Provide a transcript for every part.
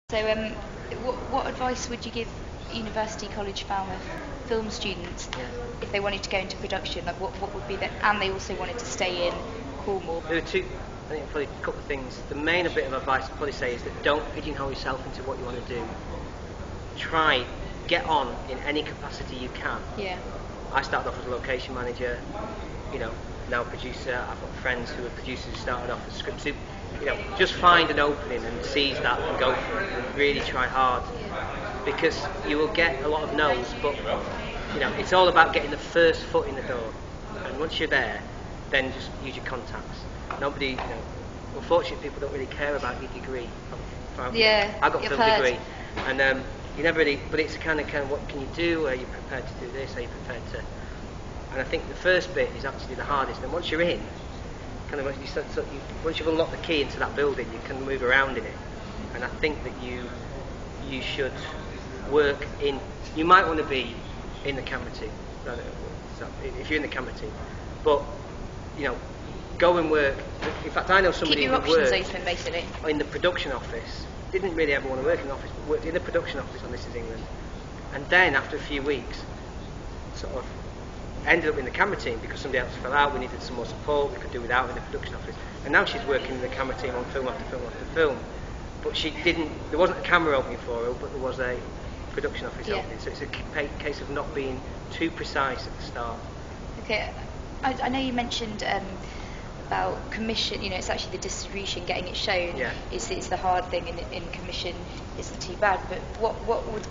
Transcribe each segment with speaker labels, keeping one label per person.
Speaker 1: So, what advice would you give University College Falmouth film students if they wanted to go into production? Like, what would be the, and they also wanted to stay in Cornwall?
Speaker 2: There are two, I think probably a couple of things. The main bit of advice I'd probably say is that don't pigeonhole yourself into what you want to do. Try, get on in any capacity you can.
Speaker 1: Yeah.
Speaker 2: I started off as a location manager, now producer. I've got friends who are producers who started off as script soup. Just find an opening and seize that and go for it and really try hard, because you will get a lot of no's, but it's all about getting the first foot in the door, and once you're there, then just use your contacts. Nobody, unfortunately, people don't really care about your degree. I got a film degree, and you never really, but it's kind of what can you do? Are you prepared to do this? Are you prepared to? And I think the first bit is actually the hardest, and once you're in, once you've unlocked the key into that building, you can move around in it. And I think that you should work in. You might want to be in the camera team, if you're in the camera team, but go and work. In fact, I know somebody
Speaker 1: who worked open, basically,
Speaker 2: in the production office. Didn't really ever want to work in the office, but worked in the production office on This Is England, and then after a few weeks, sort of ended up in the camera team because somebody else fell out. We needed some more support. We could do without in the production office, and now she's working in the camera team on film after film after film. But there wasn't a camera opening for her, but there was a production office opening. So it's a case of not being too precise at the start.
Speaker 1: Okay, I know you mentioned about commission. It's actually the distribution, getting it shown.
Speaker 2: Yeah.
Speaker 1: Is the hard thing, in commission isn't too bad. But what would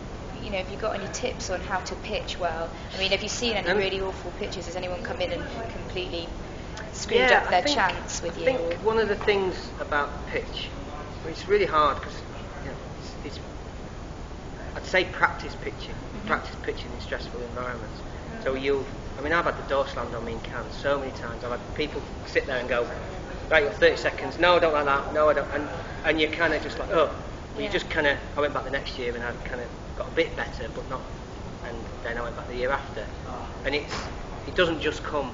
Speaker 1: have you got any tips on how to pitch well? I mean, have you seen any really awful pitches? Has anyone come in and completely screwed up their chance with you?
Speaker 2: I think one of the things about pitch, it's really hard because it's I'd say practice pitching. Practice pitching in stressful environments. So I've had the door slammed on me in Cannes so many times. I've had people sit there and go, right, you've got 30 seconds. No, I don't like that. No, I don't. And you're kind of just like, oh. You just kind of. I went back the next year and I kind of got a bit better, but not. And then I went back the year after. And it doesn't just come.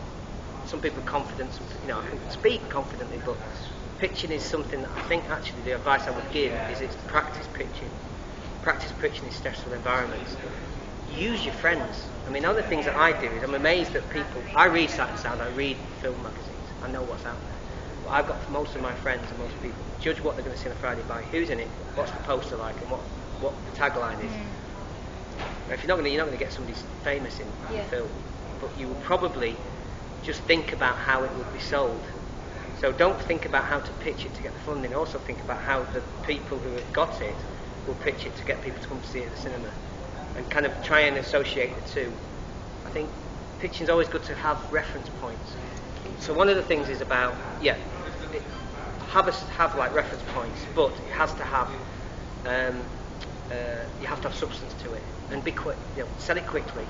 Speaker 2: Some people are confident. I can speak confidently, but pitching is something that I think actually the advice I would give is it's practice pitching. Practice pitching in stressful environments. Use your friends. I mean, other things that I do is I'm amazed that people. I read Sight and Sound. I read film magazines. I know what's out there. But I've got most of my friends and most people judge what they're going to see on a Friday by who's in it, what's the poster like, and what the tagline is. Now, if you're not going to get somebody famous in film, but you will probably just think about how it would be sold. So don't think about how to pitch it to get the funding. Also think about how the people who have got it will pitch it to get people to come to see it at the cinema, and kind of try and associate the two. I think pitching is always good to have reference points. So one of the things is about have like reference points, but it has to have you have to have substance to it, and be quick. Sell it quickly.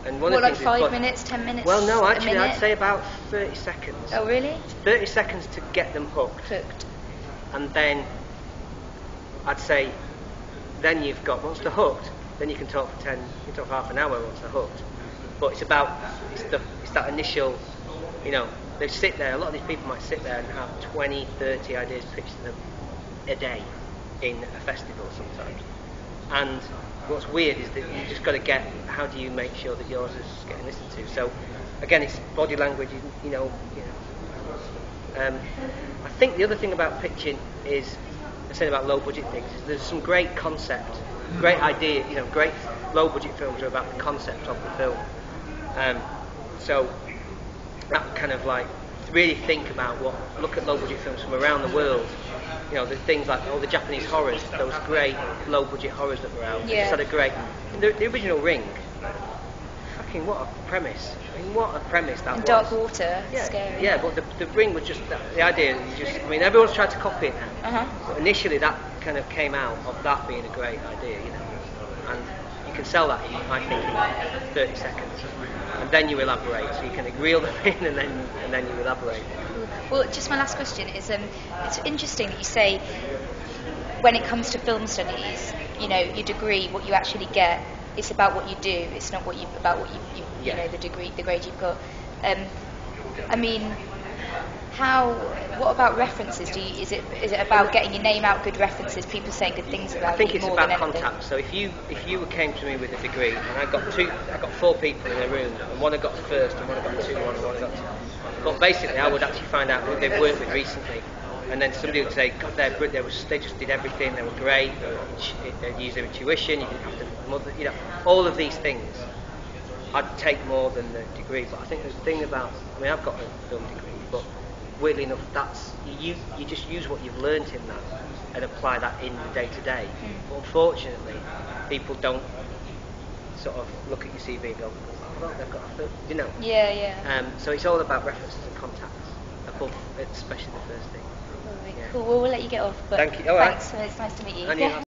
Speaker 2: And one of the
Speaker 1: like 5 minutes, 10 minutes?
Speaker 2: Well, no, actually, I'd say about 30 seconds.
Speaker 1: Oh, really?
Speaker 2: 30 seconds to get them hooked. And then I'd say, then you've got, once they're hooked, then you can talk for half an hour once they're hooked. But it's that initial, they sit there, a lot of these people might sit there and have 20, 30 ideas pitched to them a day in a festival sometimes. And what's weird is that you just got to get, how do you make sure that yours is getting listened to? So again, it's body language, I think the other thing about pitching is, I said about low budget things, is there's some great concept, great idea, great low budget films are about the concept of the film. So that kind of like, really think about look at low budget films from around the world. The things like all the Japanese horrors, those great low budget horrors that were out. They just had a great, the original Ring. Fucking what a premise! I mean, what a premise that was.
Speaker 1: Dark water, scary.
Speaker 2: Yeah, but the Ring was just the idea. Everyone's tried to copy it now. But initially, that kind of came out of that being a great idea, and you can sell that, I think, in 30 seconds. And then you elaborate, so you can reel them in, and then you elaborate.
Speaker 1: Well, just my last question is, it's interesting that you say, when it comes to film studies, your degree, what you actually get, it's about what you do. It's not about what you the degree, the grade you've got. I mean, What about references? Is it about getting your name out, good references, people saying good things about you?
Speaker 2: I think it's
Speaker 1: more
Speaker 2: about
Speaker 1: than anything?
Speaker 2: contact. So if you came to me with a degree, and I got 4 people in a room, and one had got first, and one had got 2, and one had got 2. But basically, I would actually find out who they've worked with recently, and then somebody would say, God, they just did everything, they were great, they'd use their intuition, you didn't have to mother, all of these things. I'd take more than the degree, but I think the thing about, I've got a film degree, but weirdly enough, that's you just use what you've learnt in that and apply that in the day to day. But unfortunately, people don't sort of look at your CV and go, oh, well, they've got a film,
Speaker 1: Yeah.
Speaker 2: So it's all about references and contacts, especially the first thing.
Speaker 1: Cool. Well, we'll let you get off. But
Speaker 2: thank you. All right.
Speaker 1: Thanks. It's nice to meet you.
Speaker 2: And you.